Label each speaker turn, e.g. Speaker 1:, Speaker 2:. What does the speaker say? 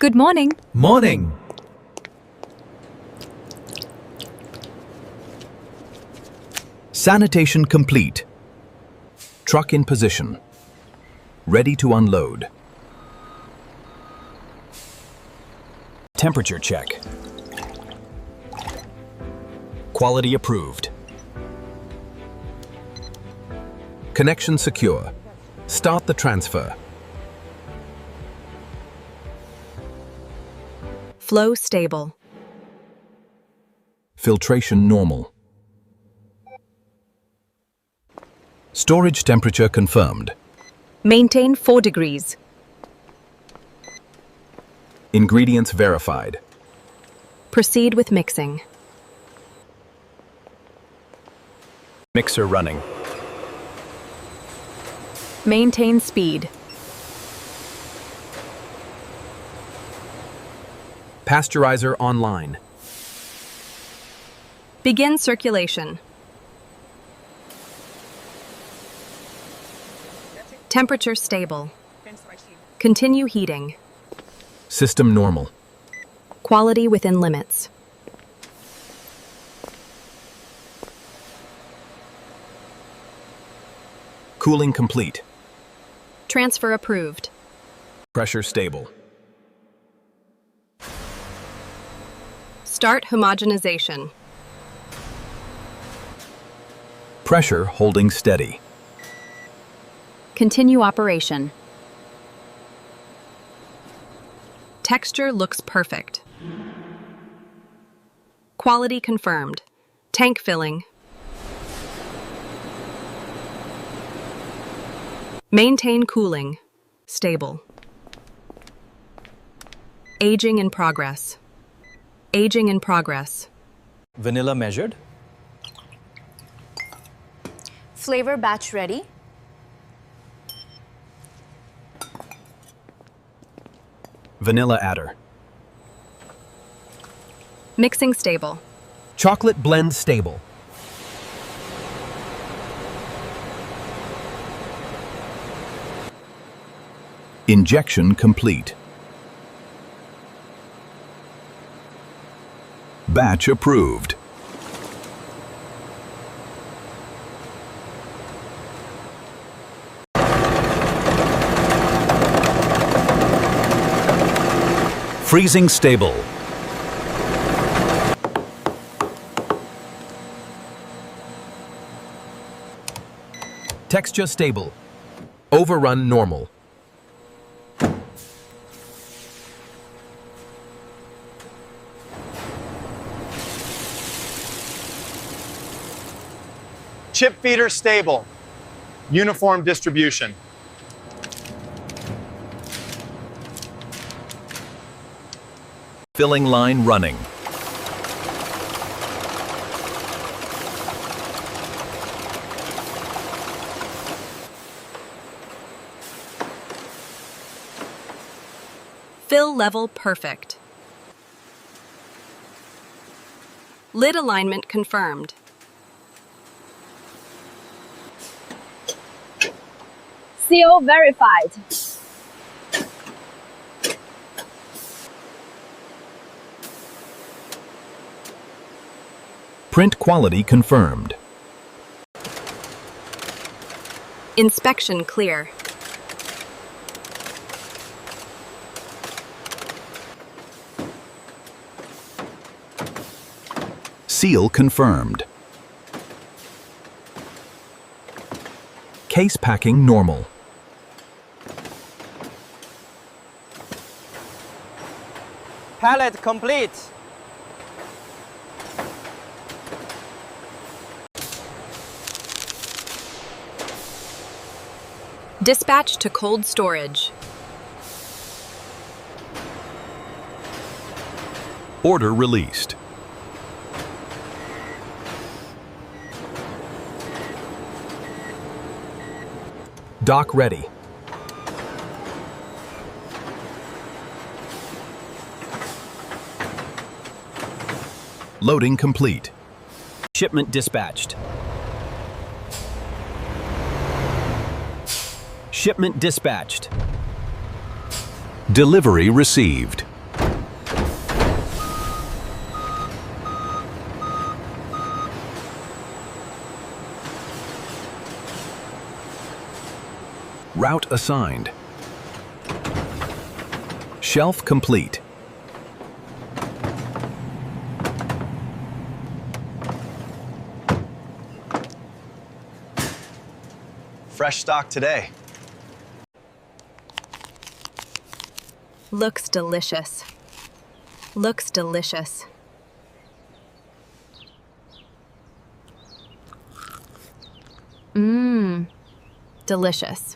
Speaker 1: Good morning.
Speaker 2: Morning. Sanitation complete. Truck in position. Ready to unload. Temperature check. Quality approved. Connection secure. Start the transfer.
Speaker 1: Flow stable.
Speaker 2: Filtration normal. Storage temperature confirmed.
Speaker 1: Maintain 4 degrees.
Speaker 2: Ingredients verified.
Speaker 1: Proceed with mixing.
Speaker 2: Mixer running.
Speaker 1: Maintain speed.
Speaker 2: Pasteurizer online.
Speaker 1: Begin circulation. Temperature stable. Continue heating.
Speaker 2: System normal.
Speaker 1: Quality within limits.
Speaker 2: Cooling complete.
Speaker 1: Transfer approved.
Speaker 2: Pressure stable.
Speaker 1: Start homogenization.
Speaker 2: Pressure holding steady.
Speaker 1: Continue operation. Texture looks perfect. Quality confirmed. Tank filling. Maintain cooling. Stable. Aging in progress. Aging in progress.
Speaker 2: Vanilla measured.
Speaker 3: Flavor batch ready.
Speaker 2: Vanilla adder.
Speaker 1: Mixing stable.
Speaker 2: Chocolate blend stable. Injection complete. Batch approved. Freezing stable. Texture stable. Overrun normal.
Speaker 4: Chip feeder stable. Uniform distribution.
Speaker 2: Filling line running.
Speaker 1: Fill level perfect. Lid alignment confirmed.
Speaker 3: CO verified.
Speaker 2: Print quality confirmed.
Speaker 1: Inspection clear.
Speaker 2: Seal confirmed. Case packing normal.
Speaker 5: Pallet complete.
Speaker 1: Dispatch to cold storage.
Speaker 2: Order released. Dock ready. Loading complete. Shipment dispatched. Shipment dispatched. Delivery received. Route assigned. Shelf complete.
Speaker 4: Fresh stock today.
Speaker 1: Looks delicious. Looks delicious. Mmm. Delicious.